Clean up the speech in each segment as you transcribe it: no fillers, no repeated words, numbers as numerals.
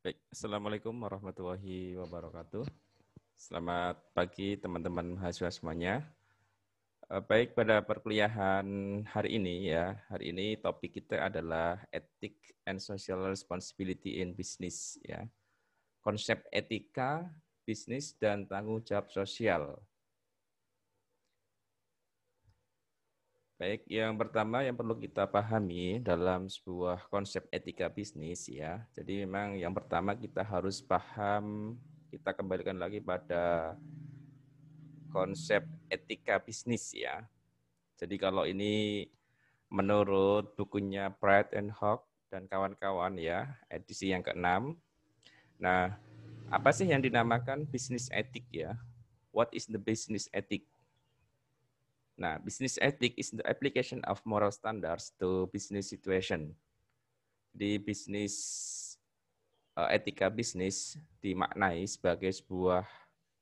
Baik, Assalamualaikum warahmatullahi wabarakatuh. Selamat pagi teman-teman mahasiswa semuanya. Baik, pada perkuliahan hari ini hari ini topik kita adalah Ethic and Social Responsibility in Business ya. Konsep etika, bisnis dan tanggung jawab sosial. Baik, yang pertama yang perlu kita pahami dalam sebuah konsep etika bisnis ya. Jadi memang yang pertama kita harus paham, kita kembalikan lagi pada konsep etika bisnis ya. Jadi kalau ini menurut bukunya Bright and Hawk dan kawan-kawan ya, edisi yang ke-6. Nah, apa sih yang dinamakan bisnis etik ya? What is the business ethic? Nah, business ethic is the application of moral standards to business situation. Di bisnis etika bisnis dimaknai sebagai sebuah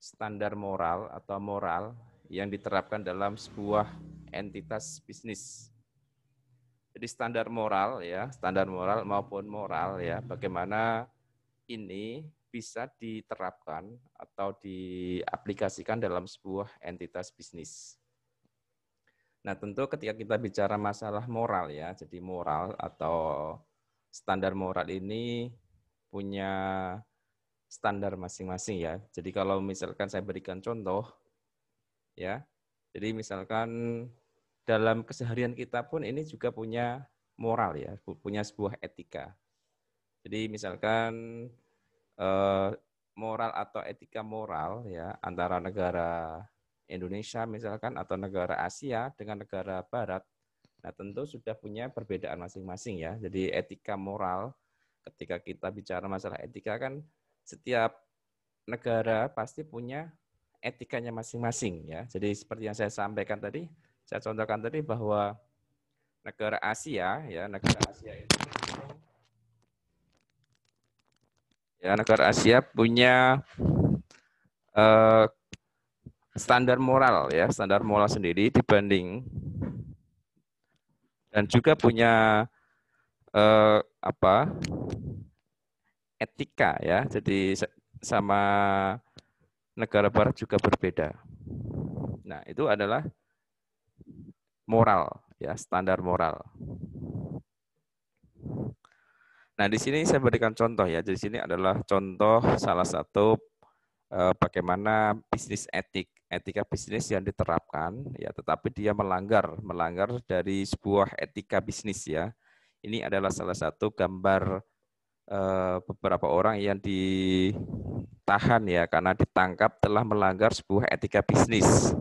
standar moral atau moral yang diterapkan dalam sebuah entitas bisnis. Jadi standar moral ya, standar moral maupun moral ya, bagaimana ini bisa diterapkan atau diaplikasikan dalam sebuah entitas bisnis. Nah, tentu ketika kita bicara masalah moral ya, jadi moral atau standar moral ini punya standar masing-masing ya. Jadi kalau misalkan saya berikan contoh ya. Jadi misalkan dalam keseharian kita pun ini juga punya moral ya, punya sebuah etika. Jadi misalkan moral atau etika moral ya antara negara Indonesia misalkan atau negara Asia dengan negara Barat. Nah, tentu sudah punya perbedaan masing-masing ya. Jadi etika moral ketika kita bicara masalah etika kan setiap negara pasti punya etikanya masing-masing ya. Jadi seperti yang saya sampaikan tadi, saya contohkan tadi bahwa negara Asia ya, negara Asia itu ya negara Asia punya eh, standar moral ya, standar moral sendiri dibanding dan juga punya etika ya. Jadi sama negara barat juga berbeda. Nah, itu adalah moral ya, standar moral. Nah, di sini saya berikan contoh ya. Di sini adalah contoh salah satu bagaimana bisnis etika bisnis yang diterapkan ya, tetapi dia melanggar dari sebuah etika bisnis ya. Ini adalah salah satu gambar beberapa orang yang ditahan ya karena ditangkap telah melanggar sebuah etika bisnis.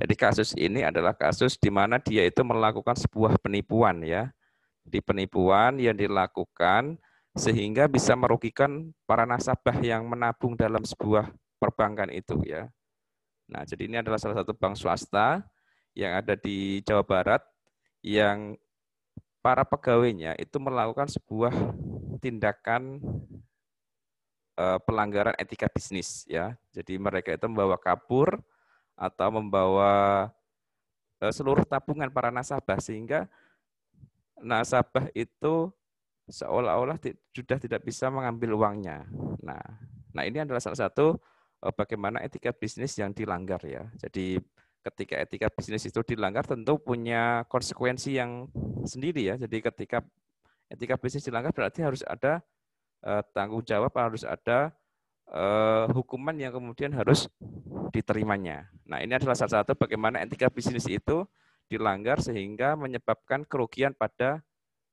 Jadi kasus ini adalah kasus di mana dia itu melakukan sebuah penipuan ya. Di penipuan yang dilakukan sehingga bisa merugikan para nasabah yang menabung dalam sebuah perbankan itu ya. Nah, jadi ini adalah salah satu bank swasta yang ada di Jawa Barat yang para pegawainya itu melakukan sebuah tindakan pelanggaran etika bisnis ya. Jadi mereka itu membawa kabur atau membawa seluruh tabungan para nasabah sehingga nasabah itu seolah-olah sudah tidak bisa mengambil uangnya. Nah, ini adalah salah satu bagaimana etika bisnis yang dilanggar ya. Jadi ketika etika bisnis itu dilanggar tentu punya konsekuensi yang sendiri ya. Jadi ketika etika bisnis dilanggar berarti harus ada tanggung jawab, harus ada hukuman yang kemudian harus diterimanya. Nah, ini adalah salah satu bagaimana etika bisnis itu dilanggar sehingga menyebabkan kerugian pada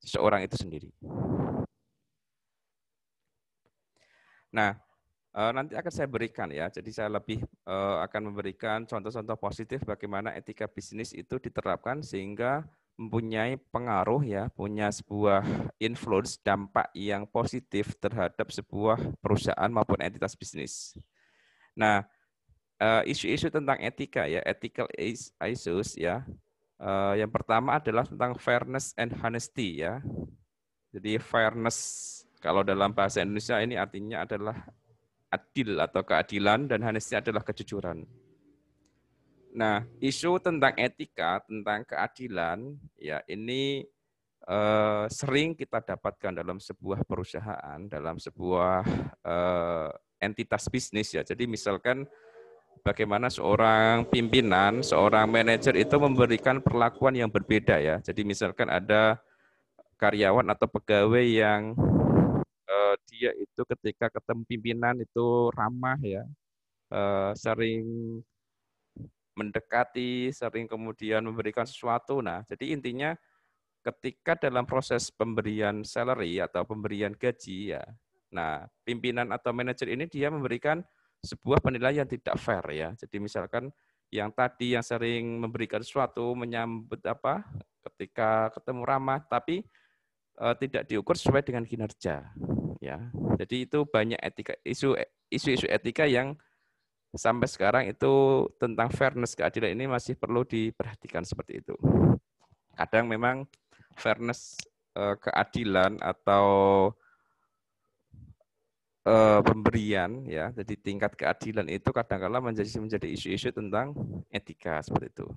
seseorang itu sendiri. Nah, nanti akan saya berikan ya. Jadi saya lebih akan memberikan contoh-contoh positif bagaimana etika bisnis itu diterapkan sehingga mempunyai pengaruh ya, punya sebuah influence dampak yang positif terhadap sebuah perusahaan maupun entitas bisnis. Nah, isu-isu tentang etika ya, ethical issues ya. Yang pertama adalah tentang fairness and honesty ya. Jadi fairness kalau dalam bahasa Indonesia ini artinya adalah adil atau keadilan dan honesty adalah kejujuran. Nah, isu tentang etika, tentang keadilan ya ini sering kita dapatkan dalam sebuah perusahaan, dalam sebuah entitas bisnis ya. Jadi misalkan bagaimana seorang pimpinan, seorang manajer itu memberikan perlakuan yang berbeda ya. Jadi misalkan ada karyawan atau pegawai yang dia itu ketika ketemu pimpinan itu ramah ya, sering mendekati, sering kemudian memberikan sesuatu. Nah, jadi intinya ketika dalam proses pemberian salary atau pemberian gaji ya, nah pimpinan atau manajer ini dia memberikan sebuah penilaian yang tidak fair ya. Jadi misalkan yang tadi yang sering memberikan sesuatu menyambut apa ketika ketemu ramah, tapi tidak diukur sesuai dengan kinerja ya. Jadi itu banyak isu-isu etika yang sampai sekarang itu tentang fairness keadilan ini masih perlu diperhatikan seperti itu. Kadang memang fairness keadilan atau pemberian ya, jadi tingkat keadilan itu kadang-kala menjadi isu-isu tentang etika seperti itu.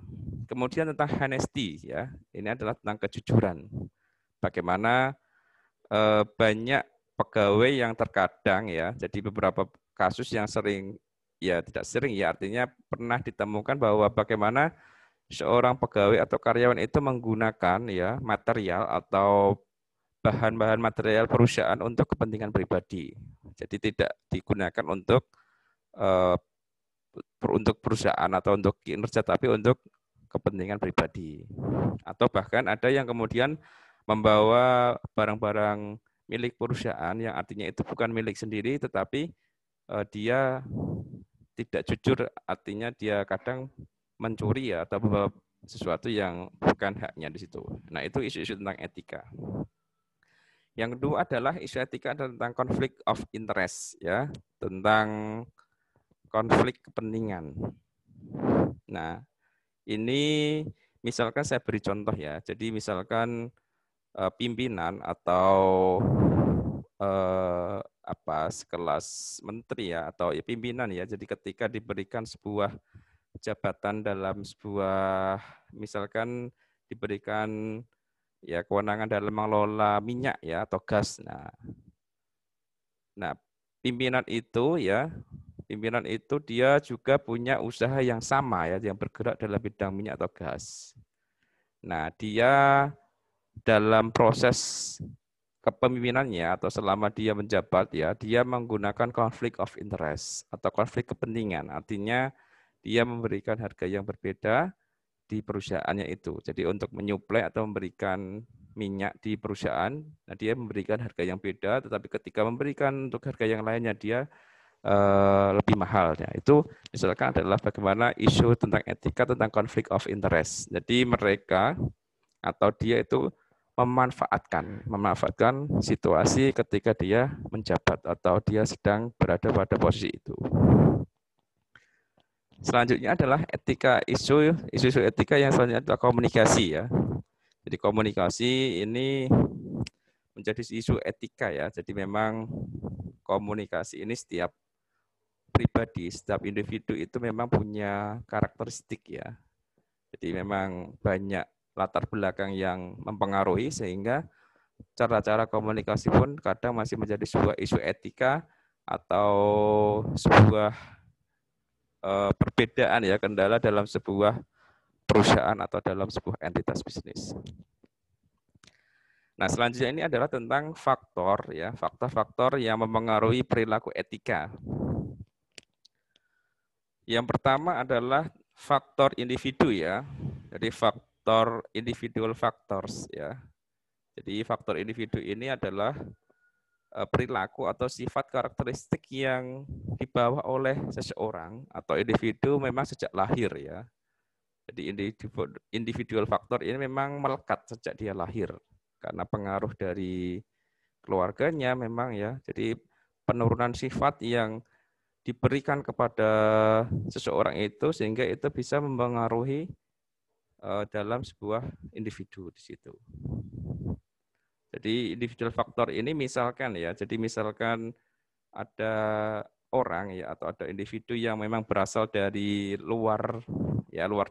Kemudian tentang honesty ya, ini adalah tentang kejujuran. Bagaimana banyak pegawai yang terkadang ya, jadi beberapa kasus yang sering ya tidak sering ya, artinya pernah ditemukan bahwa bagaimana seorang pegawai atau karyawan itu menggunakan ya material atau bahan-bahan material perusahaan untuk kepentingan pribadi. Jadi tidak digunakan untuk perusahaan atau untuk kinerja, tapi untuk kepentingan pribadi. Atau bahkan ada yang kemudian membawa barang-barang milik perusahaan yang artinya itu bukan milik sendiri, tetapi dia tidak jujur, artinya dia kadang mencuri ya, atau membawa sesuatu yang bukan haknya di situ. Nah, itu isu-isu tentang etika. Yang kedua adalah isu etika tentang konflik of interest ya, tentang konflik kepentingan. Nah, ini misalkan saya beri contoh ya. Jadi misalkan pimpinan atau sekelas menteri ya atau ya, pimpinan ya. Jadi ketika diberikan sebuah jabatan dalam sebuah misalkan diberikan ya kewenangan dalam mengelola minyak ya atau gas. Nah, pimpinan itu dia juga punya usaha yang sama ya, yang bergerak dalam bidang minyak atau gas. Nah, dia dalam proses kepemimpinannya atau selama dia menjabat ya, dia menggunakan konflik of interest atau konflik kepentingan. Artinya dia memberikan harga yang berbeda di perusahaannya itu. Jadi untuk menyuplai atau memberikan minyak di perusahaan, nah dia memberikan harga yang beda, tetapi ketika memberikan untuk harga yang lainnya dia lebih mahal. Ya. Itu misalkan adalah bagaimana isu tentang etika tentang konflik of interest. Jadi mereka atau dia itu memanfaatkan situasi ketika dia menjabat atau dia sedang berada pada posisi itu. Selanjutnya adalah isu etika yang selanjutnya adalah komunikasi ya. Jadi komunikasi ini menjadi isu etika ya. Jadi memang komunikasi ini setiap pribadi, setiap individu itu memang punya karakteristik ya. Jadi memang banyak latar belakang yang mempengaruhi sehingga cara-cara komunikasi pun kadang masih menjadi sebuah isu etika atau sebuah perbedaan ya, kendala dalam sebuah perusahaan atau dalam sebuah entitas bisnis. Nah, selanjutnya ini adalah tentang faktor-faktor yang mempengaruhi perilaku etika. Yang pertama adalah faktor individu ya. Jadi faktor individual factors ya. Jadi faktor individu ini adalah perilaku atau sifat karakteristik yang dibawa oleh seseorang atau individu memang sejak lahir ya. Jadi individual faktor ini memang melekat sejak dia lahir karena pengaruh dari keluarganya memang ya. Jadi penurunan sifat yang diberikan kepada seseorang itu sehingga itu bisa mempengaruhi dalam sebuah individu di situ. Jadi individual faktor ini misalkan ya, jadi misalkan ada orang ya atau ada individu yang memang berasal dari luar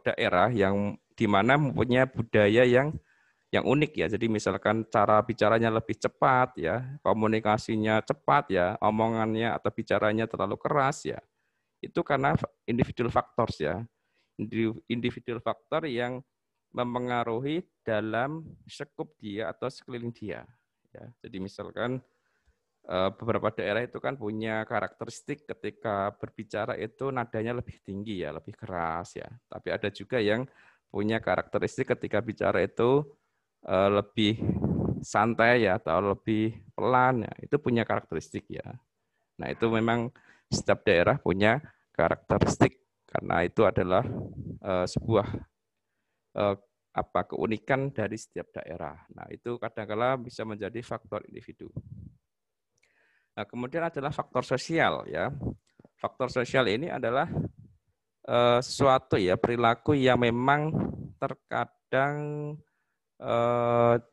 daerah yang di mana mempunyai budaya yang yang unik ya. Jadi misalkan cara bicaranya lebih cepat ya, komunikasinya cepat ya, omongannya atau bicaranya terlalu keras ya. Itu karena individual factors ya. Individual faktor yang mempengaruhi dalam sekup dia atau sekeliling dia. Ya, jadi misalkan beberapa daerah itu kan punya karakteristik ketika berbicara itu nadanya lebih tinggi ya, lebih keras ya. Tapi ada juga yang punya karakteristik ketika bicara itu lebih santai ya atau lebih pelan ya. Itu punya karakteristik ya. Nah, itu memang setiap daerah punya karakteristik karena itu adalah sebuah keunikan dari setiap daerah. Nah, itu kadang-kala bisa menjadi faktor individu. Nah, kemudian adalah faktor sosial ya. Faktor sosial ini adalah sesuatu ya, perilaku yang memang terkadang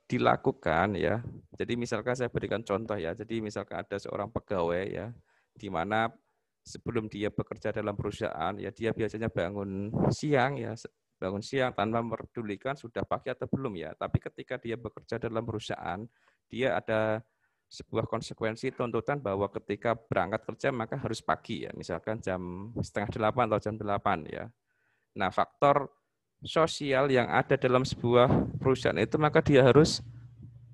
dilakukan ya. Jadi misalkan saya berikan contoh ya. Jadi misalkan ada seorang pegawai ya, di mana sebelum dia bekerja dalam perusahaan ya dia biasanya bangun siang ya, bangun siang tanpa memperdulikan sudah pagi atau belum ya. Tapi ketika dia bekerja dalam perusahaan, dia ada sebuah konsekuensi tuntutan bahwa ketika berangkat kerja maka harus pagi ya, misalkan jam 7:30 atau jam 8 ya. Nah, faktor sosial yang ada dalam sebuah perusahaan itu maka dia harus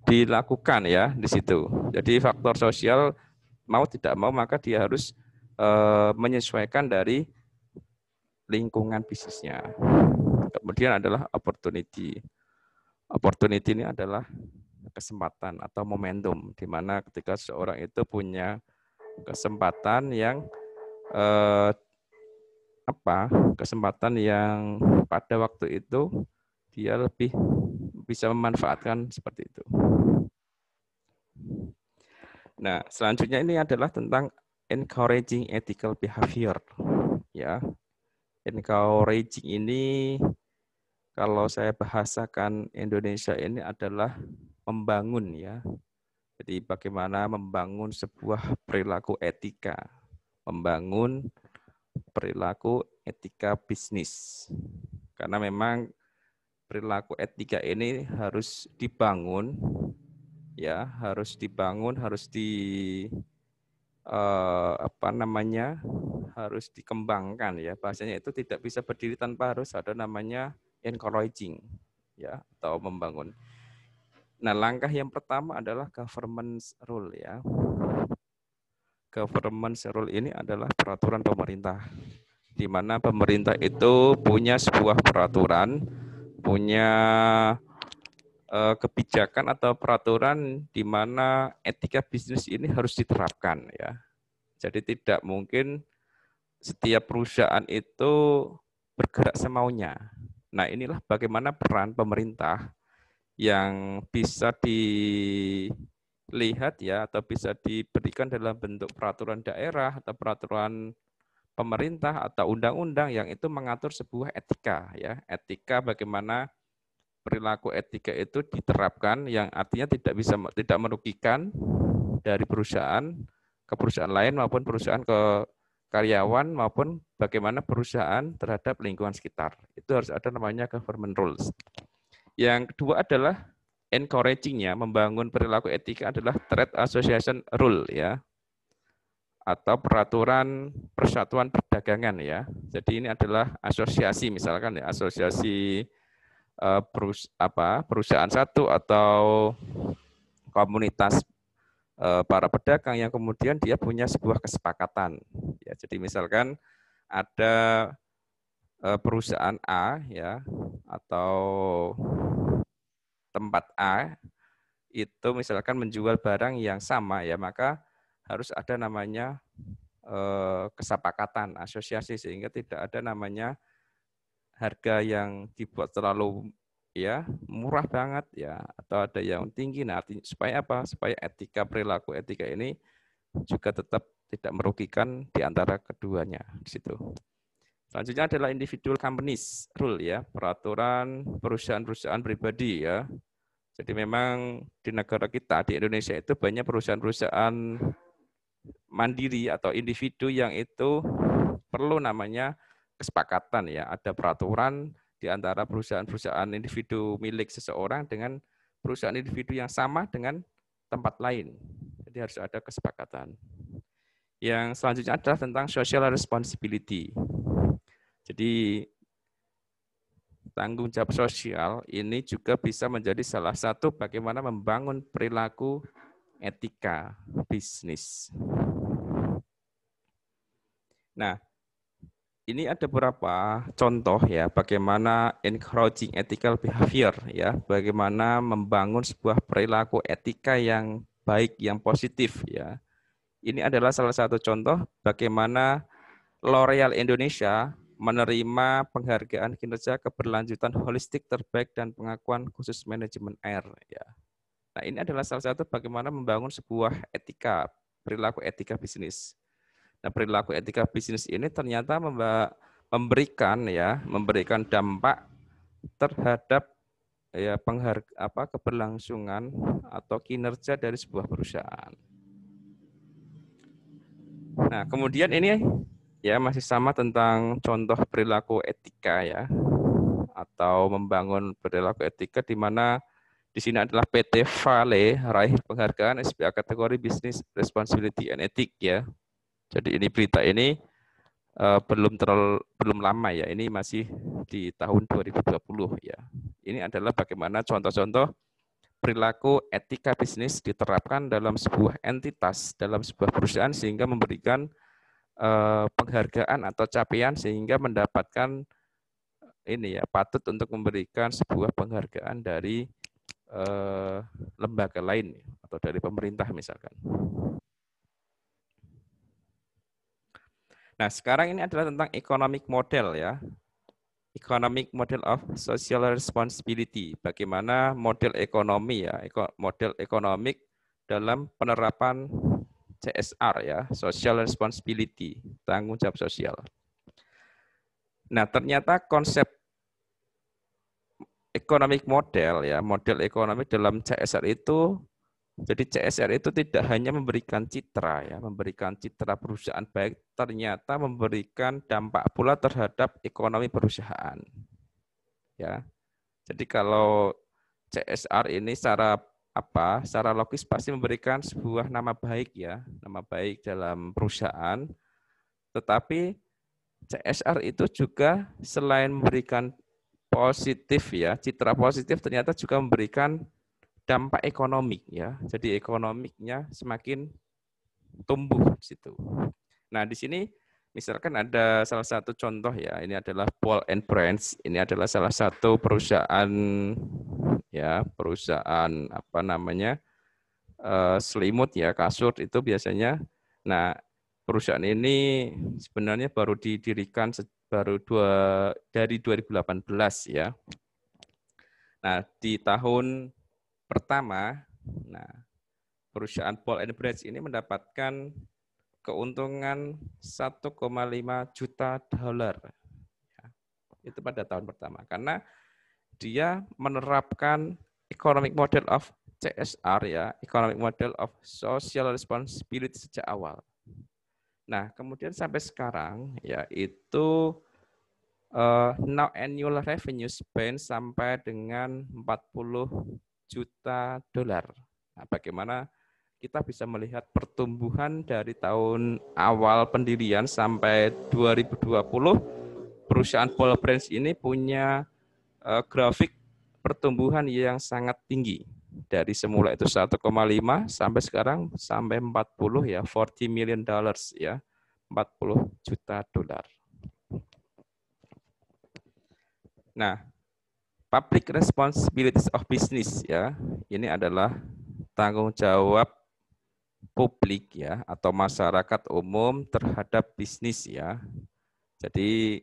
dilakukan ya di situ. Jadi faktor sosial mau tidak mau maka dia harus menyesuaikan dari lingkungan bisnisnya. Kemudian adalah opportunity. Opportunity ini adalah kesempatan atau momentum di mana ketika seorang itu punya kesempatan yang kesempatan yang pada waktu itu dia lebih bisa memanfaatkan seperti itu. Nah, selanjutnya ini adalah tentang encouraging ethical behavior. Ya, encouraging ini kalau saya bahasakan Indonesia ini adalah membangun ya. Jadi bagaimana membangun sebuah perilaku etika, membangun perilaku etika bisnis. Karena memang perilaku etika ini harus dibangun ya, harus harus dikembangkan ya. Bahasanya itu tidak bisa berdiri tanpa harus ada namanya encouraging ya atau membangun. Nah, langkah yang pertama adalah governance rule ya. Governance rule ini adalah peraturan pemerintah, di mana pemerintah itu punya sebuah peraturan, punya kebijakan atau peraturan di mana etika bisnis ini harus diterapkan ya. Jadi tidak mungkin setiap perusahaan itu bergerak semaunya. Nah, inilah bagaimana peran pemerintah yang bisa dilihat ya atau bisa diberikan dalam bentuk peraturan daerah atau peraturan pemerintah atau undang-undang yang itu mengatur sebuah etika ya. Etika bagaimana perilaku etika itu diterapkan yang artinya tidak merugikan dari perusahaan ke perusahaan lain maupun perusahaan ke karyawan maupun bagaimana perusahaan terhadap lingkungan sekitar. Itu harus ada namanya government rules. Yang kedua adalah encouraging-nya, membangun perilaku etika adalah trade association rule ya. Atau peraturan persatuan perdagangan ya. Jadi ini adalah asosiasi misalkan ya, asosiasi perusahaan satu atau komunitas para pedagang yang kemudian dia punya sebuah kesepakatan. Ya, jadi misalkan ada perusahaan A ya atau tempat A itu misalkan menjual barang yang sama ya, maka harus ada namanya kesepakatan asosiasi sehingga tidak ada namanya harga yang dibuat terlalu ya murah banget ya atau ada yang tinggi. Nah, artinya supaya apa? Supaya etika perilaku etika ini juga tetap tidak merugikan di antara keduanya di situ. Selanjutnya adalah individual companies rule ya, peraturan perusahaan-perusahaan pribadi ya. Jadi memang di negara kita di Indonesia itu banyak perusahaan-perusahaan mandiri atau individu yang itu perlu namanya kesepakatan ya, ada peraturan di antara perusahaan-perusahaan individu milik seseorang dengan perusahaan individu yang sama dengan tempat lain. Jadi harus ada kesepakatan. Yang selanjutnya adalah tentang social responsibility. Jadi tanggung jawab sosial ini juga bisa menjadi salah satu bagaimana membangun perilaku etika bisnis. Nah, ini ada beberapa contoh ya bagaimana encouraging ethical behavior ya, bagaimana membangun sebuah perilaku etika yang baik, yang positif ya. Ini adalah salah satu contoh bagaimana L'Oreal Indonesia menerima penghargaan kinerja keberlanjutan holistik terbaik dan pengakuan khusus manajemen air ya. Nah, ini adalah salah satu bagaimana membangun sebuah etika, perilaku etika bisnis. Nah, perilaku etika bisnis ini ternyata memberikan dampak terhadap ya keberlangsungan atau kinerja dari sebuah perusahaan. Nah, kemudian ini ya masih sama tentang contoh perilaku etika ya, atau membangun perilaku etika di mana di sini adalah PT Vale raih penghargaan SPA kategori Business Responsibility and Ethics ya. Jadi ini berita ini belum lama ya, ini masih di tahun 2020 ya. Ini adalah bagaimana contoh-contoh perilaku etika bisnis diterapkan dalam sebuah entitas, dalam sebuah perusahaan sehingga memberikan penghargaan atau capaian sehingga mendapatkan ini ya patut untuk memberikan sebuah penghargaan dari lembaga lain atau dari pemerintah misalkan. Nah, sekarang ini adalah tentang economic model ya. Economic model of social responsibility. Bagaimana model ekonomi ya, model ekonomik dalam penerapan CSR ya, social responsibility, tanggung jawab sosial. Nah, ternyata konsep economic model ya, model ekonomi dalam CSR itu, jadi CSR itu tidak hanya memberikan citra ya, memberikan citra perusahaan baik, ternyata memberikan dampak pula terhadap ekonomi perusahaan. Ya. Jadi kalau CSR ini secara logis pasti memberikan sebuah nama baik ya, nama baik dalam perusahaan. Tetapi CSR itu juga selain memberikan positif ya, citra positif ternyata juga memberikan dampak ekonomik ya. Jadi ekonomiknya semakin tumbuh di situ. Nah, di sini misalkan ada salah satu contoh ya, ini adalah Paul and Brands. Ini adalah salah satu perusahaan ya, perusahaan selimut ya, kasur itu biasanya. Nah, perusahaan ini sebenarnya baru didirikan dari 2018 ya. Nah, di tahun pertama, nah perusahaan Paul and Brands ini mendapatkan keuntungan 1,5 juta dolar. Ya, itu pada tahun pertama. Karena dia menerapkan economic model of CSR ya, economic model of social responsibility sejak awal. Nah, kemudian sampai sekarang ya itu now annual revenue spend sampai dengan 40 juta dolar. Nah, bagaimana kita bisa melihat pertumbuhan dari tahun awal pendirian sampai 2020, perusahaan Paul Brands ini punya grafik pertumbuhan yang sangat tinggi. Dari semula itu 1,5 sampai sekarang sampai 40 ya, 40 million dollars ya, 40 juta dolar. Nah, public responsibilities of business ya, ini adalah tanggung jawab publik ya atau masyarakat umum terhadap bisnis ya. Jadi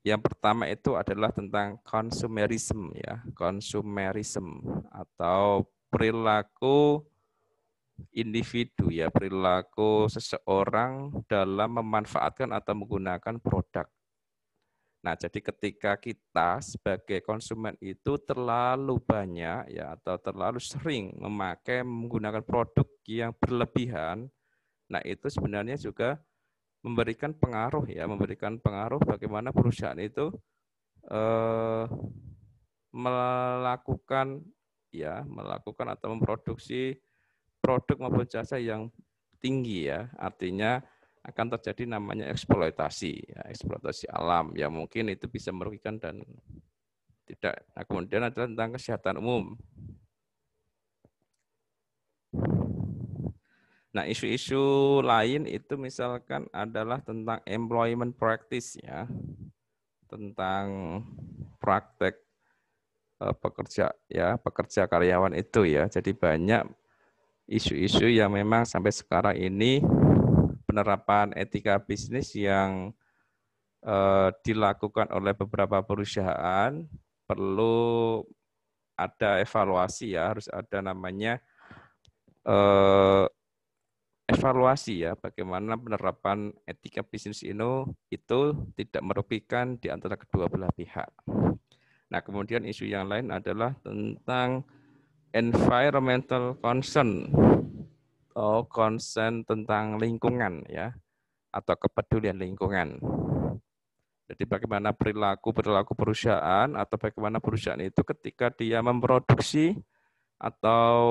yang pertama itu adalah tentang consumerism ya, consumerism atau perilaku individu ya, perilaku seseorang dalam memanfaatkan atau menggunakan produk. Nah, jadi ketika kita sebagai konsumen itu terlalu banyak ya atau terlalu sering menggunakan produk yang berlebihan, nah itu sebenarnya juga memberikan pengaruh bagaimana perusahaan itu melakukan atau memproduksi produk maupun jasa yang tinggi ya. Artinya akan terjadi namanya eksploitasi, ya, eksploitasi alam yang mungkin itu bisa merugikan dan tidak. Nah, kemudian adalah tentang kesehatan umum. Nah, isu-isu lain itu misalkan adalah tentang employment practice ya, tentang praktek pekerja karyawan itu ya. Jadi banyak isu-isu yang memang sampai sekarang ini penerapan etika bisnis yang dilakukan oleh beberapa perusahaan perlu ada evaluasi ya, harus ada namanya evaluasi ya, bagaimana penerapan etika bisnis itu tidak merugikan di antara kedua belah pihak. Nah, kemudian isu yang lain adalah tentang environmental concern atau concern tentang lingkungan ya, atau kepedulian lingkungan. Jadi bagaimana perilaku perusahaan atau bagaimana perusahaan itu ketika dia memproduksi atau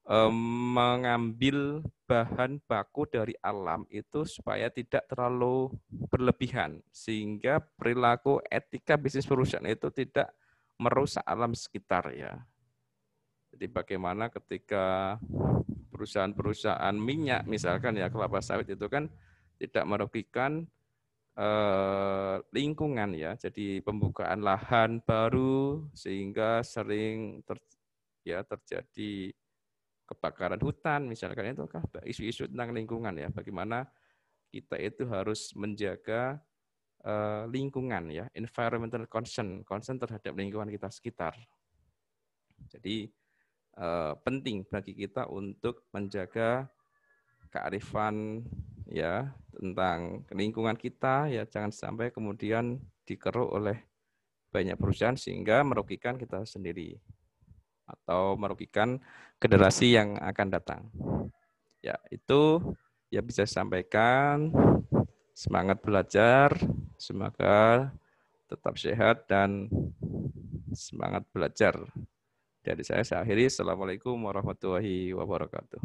mengambil bahan baku dari alam itu supaya tidak terlalu berlebihan sehingga perilaku etika bisnis perusahaan itu tidak merusak alam sekitar ya. Jadi bagaimana ketika perusahaan-perusahaan minyak misalkan ya kelapa sawit itu kan tidak merugikan lingkungan ya. Jadi pembukaan lahan baru sehingga sering terjadi kebakaran hutan misalkan, itu kan isu-isu tentang lingkungan ya, bagaimana kita itu harus menjaga lingkungan ya, environmental concern terhadap lingkungan kita sekitar. Jadi penting bagi kita untuk menjaga kearifan ya tentang lingkungan kita ya, jangan sampai kemudian dikeruk oleh banyak perusahaan sehingga merugikan kita sendiri atau merugikan generasi yang akan datang. Ya, itu ya bisa sampaikan. Semangat belajar, semoga tetap sehat dan semangat belajar. Dari saya akhiri. Assalamualaikum warahmatullahi wabarakatuh.